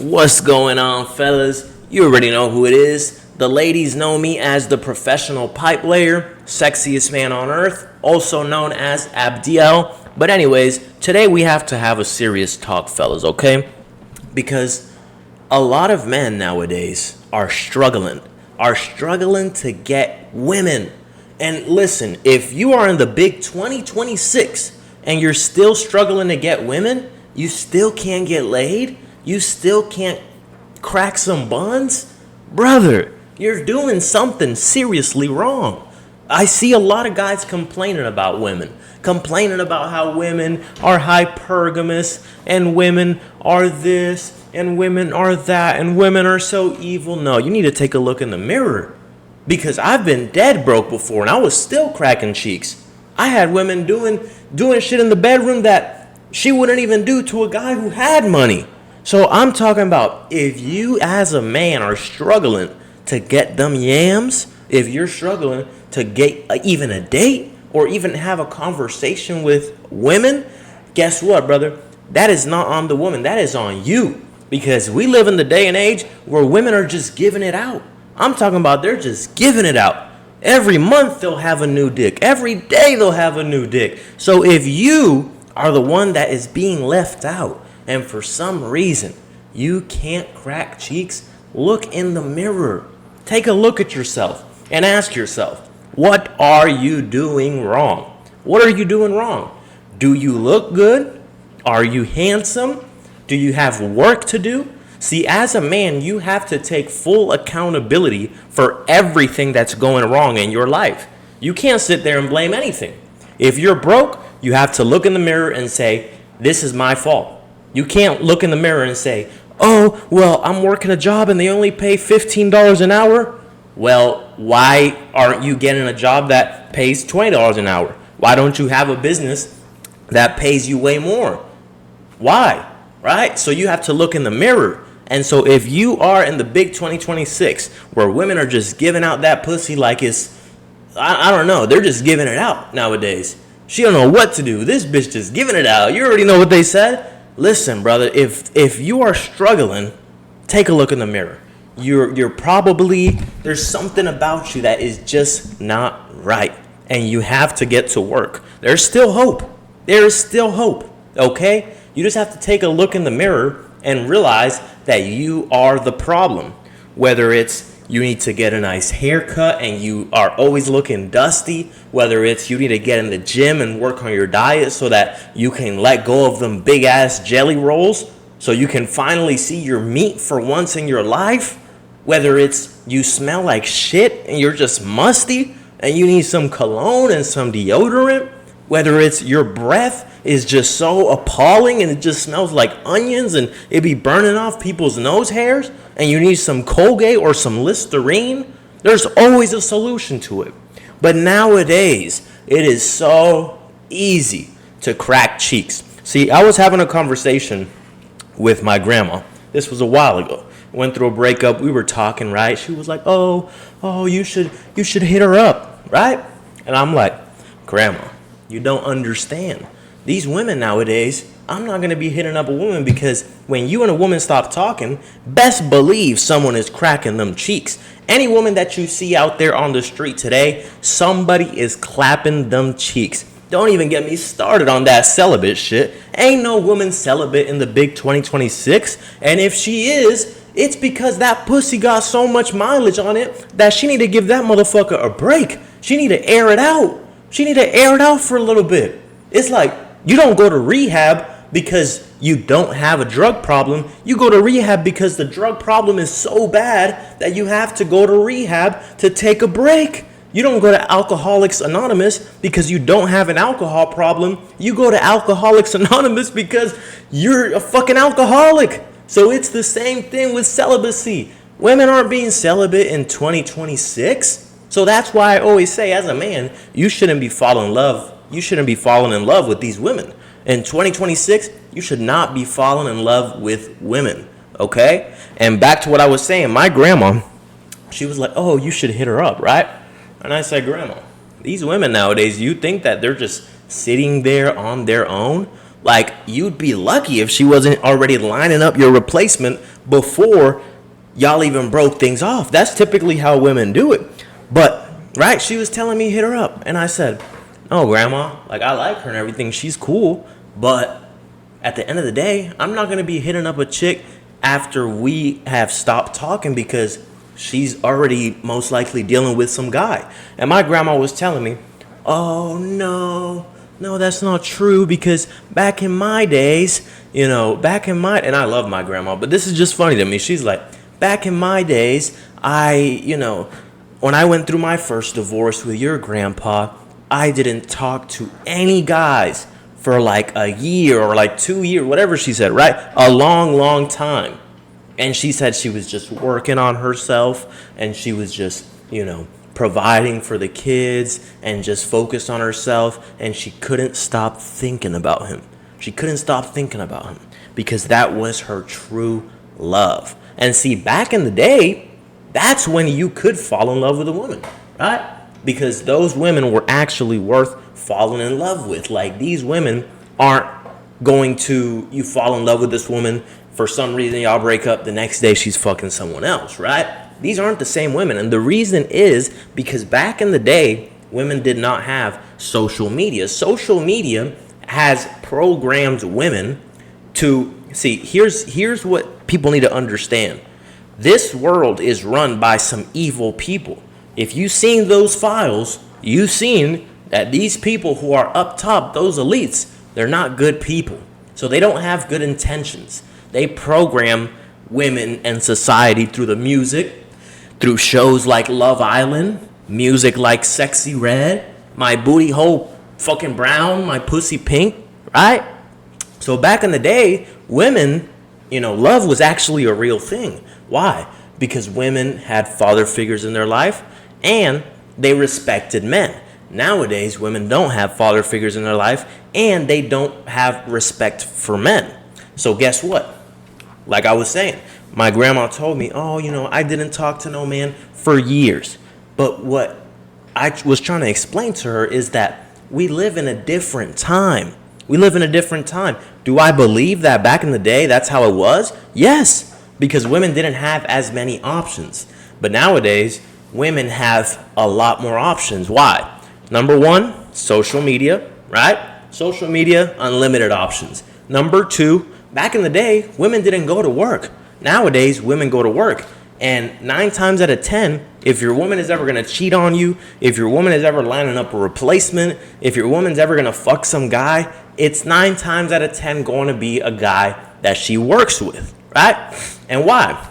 What's going on, fellas? You already know who it is. The ladies know me as the professional pipe layer, sexiest man on earth, also known as Abdiel. But anyways, today we have to have a serious talk, fellas, okay? Because a lot of men nowadays are struggling to get women. And listen, if you are in the big 2026 and you're still struggling to get women, you still can't get laid, you still can't crack some buns, brother, you're doing something seriously wrong. I see a lot of guys complaining about women, complaining about how women are hypergamous and women are this and women are that and women are so evil. No, you need to take a look in the mirror, because I've been dead broke before and I was still cracking cheeks. I had women doing shit in the bedroom that she wouldn't even do to a guy who had money. So I'm talking about, if you as a man are struggling to get them yams, if you're struggling to get even a date or even have a conversation with women, guess what, brother? That is not on the woman. That is on you. Because we live in the day and age where women are just giving it out. I'm talking about they're just giving it out. Every month they'll have a new dick. Every day they'll have a new dick. So if you are the one that is being left out, and for some reason you can't crack cheeks, look in the mirror. Take a look at yourself and ask yourself, what are you doing wrong? What are you doing wrong? Do you look good? Are you handsome? Do you have work to do? See, as a man, you have to take full accountability for everything that's going wrong in your life. You can't sit there and blame anything. If you're broke, you have to look in the mirror and say, this is my fault. You can't look in the mirror and say, oh, well, I'm working a job and they only pay $15 an hour. Well, why aren't you getting a job that pays $20 an hour? Why don't you have a business that pays you way more? Why? Right? So you have to look in the mirror. And so if you are in the big 2026 where women are just giving out that pussy like it's, I don't know, they're just giving it out nowadays. She don't know what to do. This bitch just giving it out. You already know what they said. Listen, brother, if you are struggling, take a look in the mirror. You're probably, there's something about you that is just not right. And you have to get to work. There's still hope. There is still hope, okay? You just have to take a look in the mirror and realize that you are the problem. Whether it's you need to get a nice haircut and you are always looking dusty, whether it's you need to get in the gym and work on your diet so that you can let go of them big ass jelly rolls so you can finally see your meat for once in your life, whether it's you smell like shit and you're just musty and you need some cologne and some deodorant, whether it's your breath is just so appalling and it just smells like onions and it be burning off people's nose hairs and you need some Colgate or some Listerine, there's always a solution to it. But nowadays, it is so easy to crack cheeks. See, I was having a conversation with my grandma. This was a while ago. Went through a breakup. We were talking, right? She was like, oh, you should hit her up, right? And I'm like, Grandma, you don't understand. These women nowadays, I'm not going to be hitting up a woman because when you and a woman stop talking, best believe someone is cracking them cheeks. Any woman that you see out there on the street today, somebody is clapping them cheeks. Don't even get me started on that celibate shit. Ain't no woman celibate in the big 2026. And if she is, it's because that pussy got so much mileage on it that she need to give that motherfucker a break. She need to air it out. She need to air it out for a little bit. It's like, you don't go to rehab because you don't have a drug problem. You go to rehab because the drug problem is so bad that you have to go to rehab to take a break. You don't go to Alcoholics Anonymous because you don't have an alcohol problem. You go to Alcoholics Anonymous because you're a fucking alcoholic. So it's the same thing with celibacy. Women aren't being celibate in 2026. So that's why I always say, as a man, you shouldn't be falling in love. You shouldn't be falling in love with these women. In 2026, you should not be falling in love with women, okay? And back to what I was saying, my grandma, she was like, oh, you should hit her up, right? And I said, Grandma, these women nowadays, you think that they're just sitting there on their own? Like, you'd be lucky if she wasn't already lining up your replacement before y'all even broke things off. That's typically how women do it. But, right, she was telling me hit her up. And I said, no, grandma, like, I like her and everything. She's cool. But at the end of the day, I'm not going to be hitting up a chick after we have stopped talking because she's already most likely dealing with some guy. And my grandma was telling me, oh, no, that's not true because back in my days, and I love my grandma, but this is just funny to me. She's like, back in my days, when I went through my first divorce with your grandpa, I didn't talk to any guys for like a year or like 2 years, whatever she said, right? A long, long time. And she said she was just working on herself and she was just, providing for the kids and just focused on herself. And she couldn't stop thinking about him. She couldn't stop thinking about him because that was her true love. And see, back in the day, that's when you could fall in love with a woman, right? Because those women were actually worth falling in love with. Like, these women aren't going to, you fall in love with this woman, for some reason y'all break up, the next day she's fucking someone else, right? These aren't the same women. And the reason is because back in the day, women did not have social media. Social media has programmed women to, see, here's what people need to understand. This world is run by some evil people. If you've seen those files, you've seen that these people who are up top, those elites, they're not good people. So they don't have good intentions. They program women and society through the music, through shows like Love Island, music like Sexy Red, My Booty Hole Fucking Brown, My Pussy Pink, right? So back in the day, women, love was actually a real thing. Why? Because women had father figures in their life and they respected men. Nowadays, women don't have father figures in their life and they don't have respect for men. So guess what? Like I was saying, my grandma told me, I didn't talk to no man for years. But what I was trying to explain to her is that we live in a different time. We live in a different time. Do I believe that back in the day that's how it was? Yes, because women didn't have as many options. But nowadays, women have a lot more options. Why? Number one, social media, right? Social media, unlimited options. Number two, back in the day, women didn't go to work. Nowadays, women go to work. And 9 times out of 10, if your woman is ever going to cheat on you, if your woman is ever lining up a replacement, if your woman's ever going to fuck some guy, it's 9 times out of 10 going to be a guy that she works with, right? And why?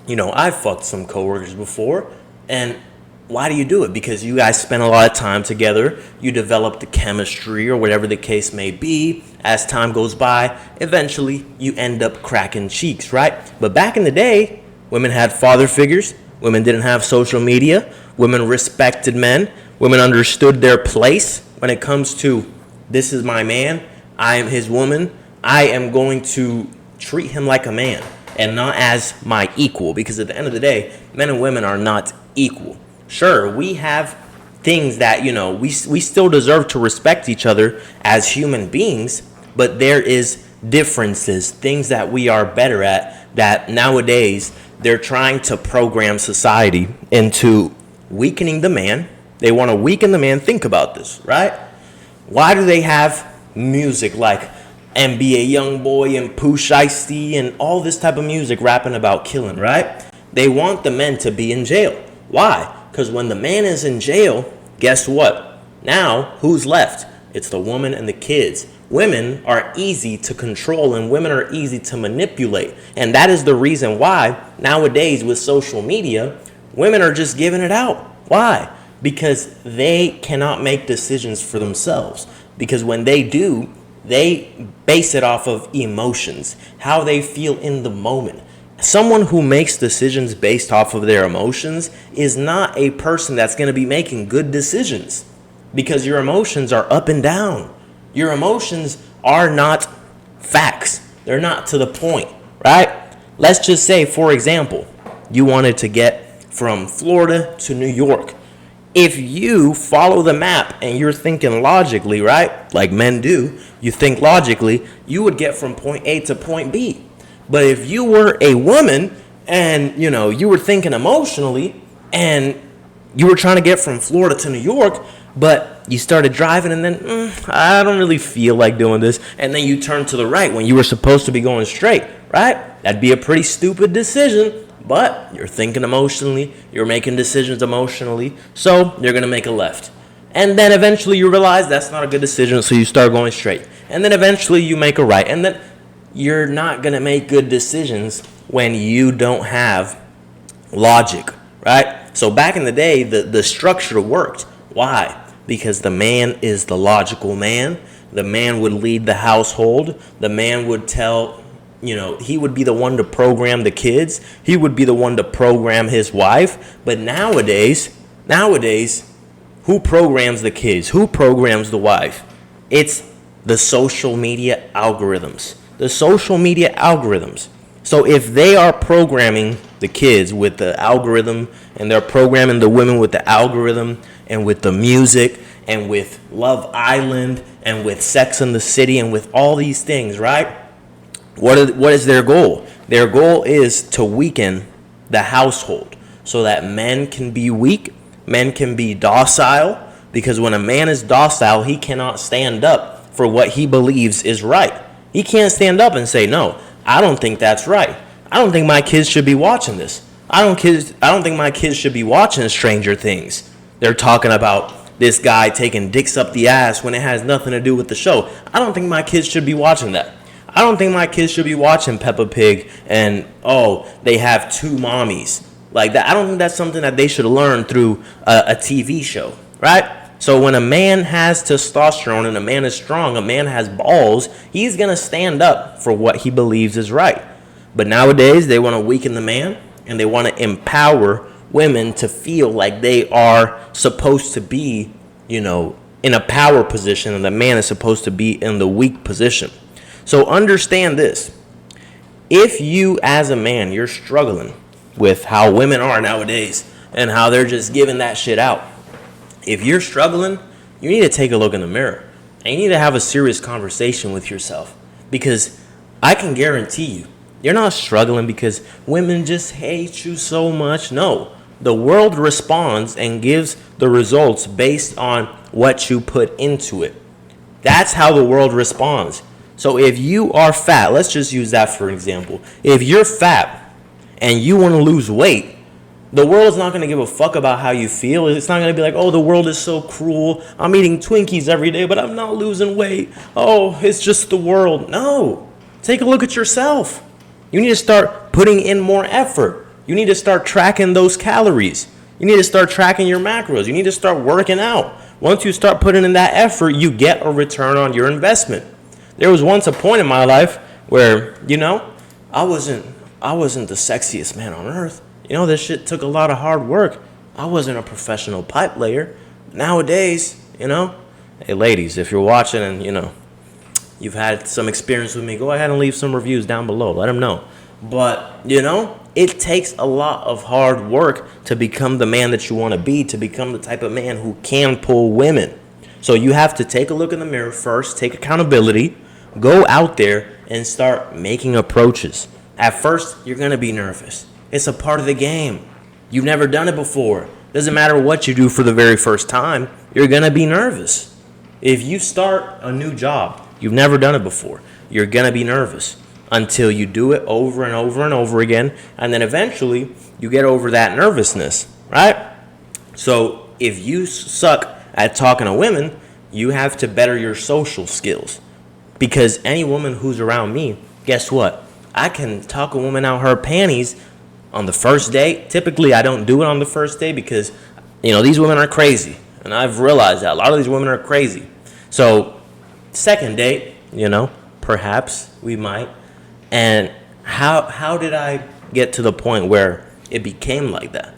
I've fucked some coworkers before. And why do you do it? Because you guys spend a lot of time together. You develop the chemistry or whatever the case may be. As time goes by, eventually you end up cracking cheeks, right? But back in the day, women had father figures. Women didn't have social media. Women respected men. Women understood their place when it comes to, this is my man, I am his woman. I am going to treat him like a man and not as my equal. Because at the end of the day, men and women are not equal. Sure, we have things that, we still deserve to respect each other as human beings, but there is differences, things that we are better at that nowadays they're trying to program society into weakening the man. They want to weaken the man. Think about this, right? Why do they have music like NBA Youngboy and Pooh Shiesty and all this type of music rapping about killing, right? They want the men to be in jail. Why? Because when the man is in jail, guess what? Now, who's left? It's the woman and the kids. Women are easy to control and women are easy to manipulate. And that is the reason why nowadays with social media, women are just giving it out. Why? Because they cannot make decisions for themselves. Because when they do, they base it off of emotions, how they feel in the moment. Someone who makes decisions based off of their emotions is not a person that's going to be making good decisions, because your emotions are up and down. Your emotions are not facts. They're not to the point, right? Let's just say, for example, you wanted to get from Florida to New York if you follow the map and you're thinking logically, right? Like men do, you think logically, you would get from point A to point B. But if you were a woman and, you were thinking emotionally and you were trying to get from Florida to New York, but you started driving and then, I don't really feel like doing this. And then you turned to the right when you were supposed to be going straight, right? That'd be a pretty stupid decision. But you're thinking emotionally, you're making decisions emotionally, so you're going to make a left. And then eventually you realize that's not a good decision, so you start going straight. And then eventually you make a right. And then you're not going to make good decisions when you don't have logic, right? So back in the day, the structure worked. Why? Because the man is the logical man. The man would lead the household. The man would tell... he would be the one to program the kids. He would be the one to program his wife. But nowadays, who programs the kids? Who programs the wife? It's the social media algorithms. The social media algorithms. So if they are programming the kids with the algorithm and they're programming the women with the algorithm and with the music and with Love Island and with Sex and the City and with all these things, right? What is their goal? Their goal is to weaken the household so that men can be weak, men can be docile, because when a man is docile, he cannot stand up for what he believes is right. He can't stand up and say, no, I don't think that's right. I don't think my kids should be watching this. I don't think my kids should be watching Stranger Things. They're talking about this guy taking dicks up the ass when it has nothing to do with the show. I don't think my kids should be watching that. I don't think my kids should be watching Peppa Pig and, they have two mommies like that. I don't think that's something that they should learn through a TV show, right? So when a man has testosterone and a man is strong, a man has balls, he's going to stand up for what he believes is right. But nowadays, they want to weaken the man and they want to empower women to feel like they are supposed to be, in a power position and the man is supposed to be in the weak position. So understand this. If you as a man, you're struggling with how women are nowadays and how they're just giving that shit out. If you're struggling, you need to take a look in the mirror. And you need to have a serious conversation with yourself. Because I can guarantee you, you're not struggling because women just hate you so much. No. The world responds and gives the results based on what you put into it. That's how the world responds. So if you are fat, let's just use that for example. If you're fat and you want to lose weight, the world is not going to give a fuck about how you feel. It's not going to be like, oh, the world is so cruel. I'm eating Twinkies every day, but I'm not losing weight. Oh, it's just the world. No. Take a look at yourself. You need to start putting in more effort. You need to start tracking those calories. You need to start tracking your macros. You need to start working out. Once you start putting in that effort, you get a return on your investment. There was once a point in my life where, I wasn't the sexiest man on earth. This shit took a lot of hard work. I wasn't a professional pipe layer. Nowadays, hey ladies, if you're watching and, you've had some experience with me, go ahead and leave some reviews down below. Let them know. But, it takes a lot of hard work to become the man that you want to be, to become the type of man who can pull women. So you have to take a look in the mirror first, take accountability, go out there and start making approaches. At first, you're going to be nervous. It's a part of the game. You've never done it before. Doesn't matter what you do for the very first time, you're going to be nervous. If you start a new job, you've never done it before, you're going to be nervous until you do it over and over and over again. And then eventually, you get over that nervousness, right? So if you suck at talking to women, you have to better your social skills. Because any woman who's around me, guess what? I can talk a woman out her panties on the first date. Typically, I don't do it on the first date because, these women are crazy. And I've realized that a lot of these women are crazy. So, second date, perhaps we might. And how did I get to the point where it became like that?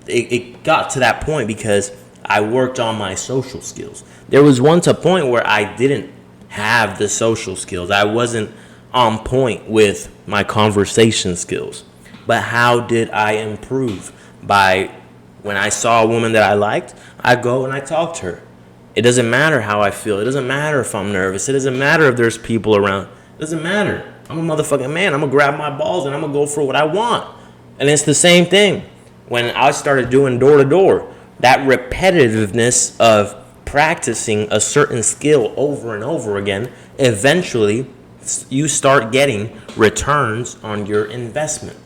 It got to that point because I worked on my social skills. There was once a point where I didn't have the social skills. I wasn't on point with my conversation skills. But how did I improve? By When I saw a woman that I liked, I go and I talk to her. It doesn't matter how I feel. It doesn't matter if I'm nervous. It doesn't matter if there's people around. It doesn't matter. I'm a motherfucking man. I'm going to grab my balls and I'm going to go for what I want. And it's the same thing. When I started doing door-to-door, that repetitiveness of practicing a certain skill over and over again, eventually you start getting returns on your investment.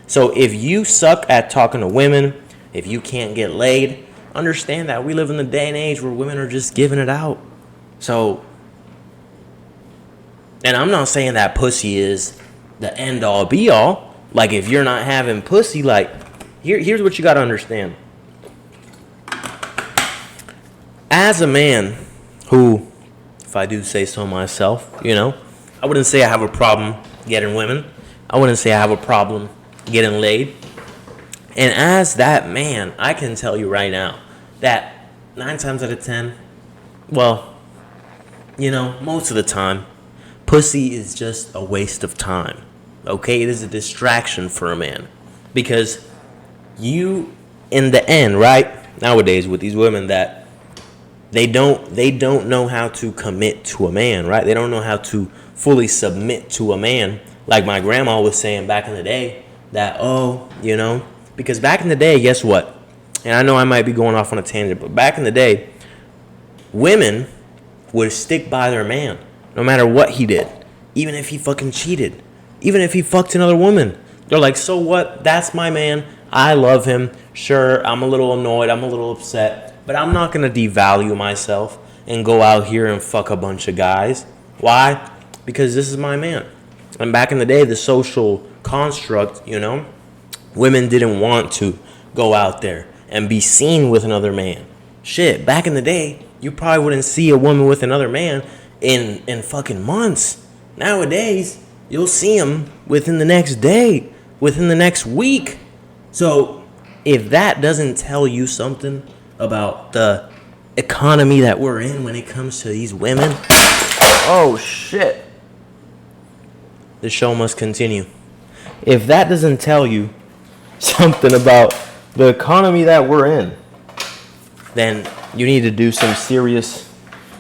So if you suck at talking to women, if you can't get laid, understand that we live in the day and age where women are just giving it out. So, and I'm not saying that pussy is the end all be all. Like, if you're not having pussy, like, here's what you got to understand. As a man who, if I do say so myself, I wouldn't say I have a problem getting women. I wouldn't say I have a problem getting laid. And as that man, I can tell you right now that 9 times out of 10, well, most of the time, pussy is just a waste of time. Okay? It is a distraction for a man. Because you, in the end, right, nowadays with these women that they don't know how to commit to a man, right? They don't know how to fully submit to a man. Like my grandma was saying back in the day that, because back in the day, guess what? And I know I might be going off on a tangent, but back in the day, women would stick by their man no matter what he did. Even if he fucking cheated. Even if he fucked another woman. They're like, so what? That's my man. I love him. Sure, I'm a little annoyed. I'm a little upset. But I'm not going to devalue myself and go out here and fuck a bunch of guys. Why? Because this is my man. And back in the day, the social construct, women didn't want to go out there and be seen with another man. Shit, back in the day, you probably wouldn't see a woman with another man in fucking months. Nowadays, you'll see him within the next day, within the next week. So if that doesn't tell you something about the economy that we're in when it comes to these women, oh shit, the show must continue. If that doesn't tell you something about the economy that we're in, then you need to do some serious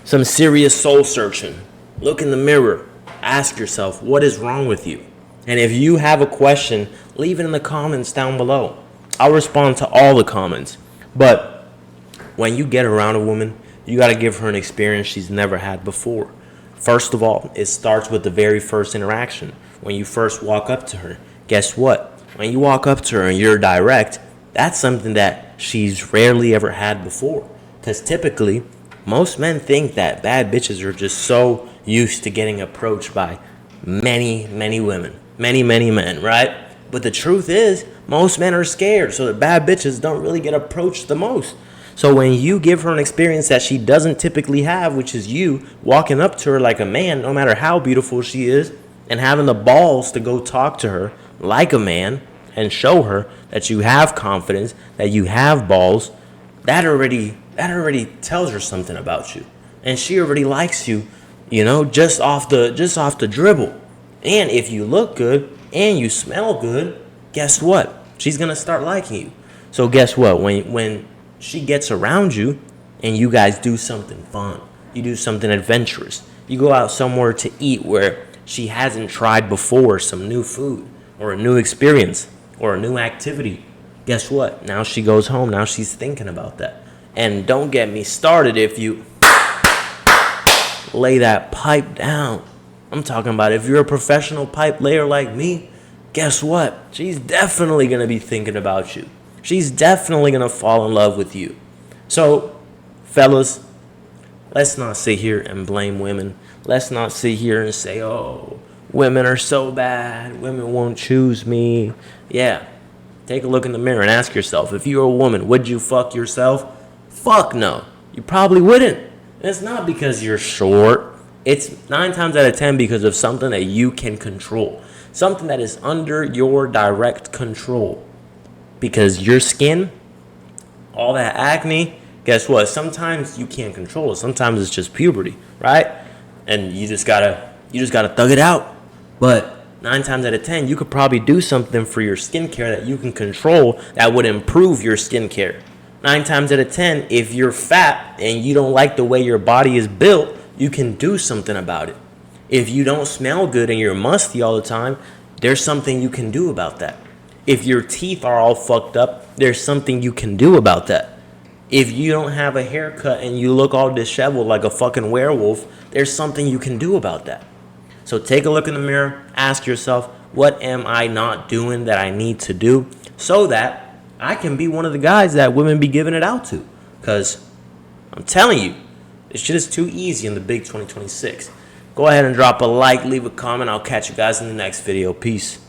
soul searching. Look in the mirror. Ask yourself, what is wrong with you? And if you have a question, leave it in the comments down below. I'll respond to all the comments. But when you get around a woman, you got to give her an experience she's never had before. First of all, it starts with the very first interaction. When you first walk up to her, guess what? When you walk up to her and you're direct, that's something that she's rarely ever had before. Because typically, most men think that bad bitches are just so used to getting approached by many, many women. Many, many men, right? But the truth is, most men are scared, so the bad bitches don't really get approached the most. So when you give her an experience that she doesn't typically have, which is you walking up to her like a man, no matter how beautiful she is, and having the balls to go talk to her like a man and show her that you have confidence, that you have balls, that already tells her something about you. And she already likes you, just off the dribble. And if you look good and you smell good, guess what? She's going to start liking you. So guess what? When she gets around you and you guys do something fun, you do something adventurous, you go out somewhere to eat where she hasn't tried before, some new food or a new experience or a new activity, guess what? Now she goes home. Now she's thinking about that. And don't get me started if you lay that pipe down. I'm talking about if you're a professional pipe layer like me, guess what? She's definitely going to be thinking about you. She's definitely going to fall in love with you. So, fellas, let's not sit here and blame women. Let's not sit here and say, oh, women are so bad. Women won't choose me. Yeah. Take a look in the mirror and ask yourself, if you were a woman, would you fuck yourself? Fuck no. You probably wouldn't. And it's not because you're short. It's 9 times out of 10 because of something that you can control. Something that is under your direct control. Because your skin, all that acne, guess what? Sometimes you can't control it. Sometimes it's just puberty, right? And you just gotta thug it out. But 9 times out of 10, you could probably do something for your skincare that you can control that would improve your skincare. 9 times out of 10, if you're fat and you don't like the way your body is built, you can do something about it. If you don't smell good and you're musty all the time, there's something you can do about that. If your teeth are all fucked up, there's something you can do about that. If you don't have a haircut and you look all disheveled like a fucking werewolf, there's something you can do about that. So take a look in the mirror, ask yourself, what am I not doing that I need to do so that I can be one of the guys that women be giving it out to? Because I'm telling you, this shit is too easy in the big 2026. Go ahead and drop a like, leave a comment. I'll catch you guys in the next video. Peace.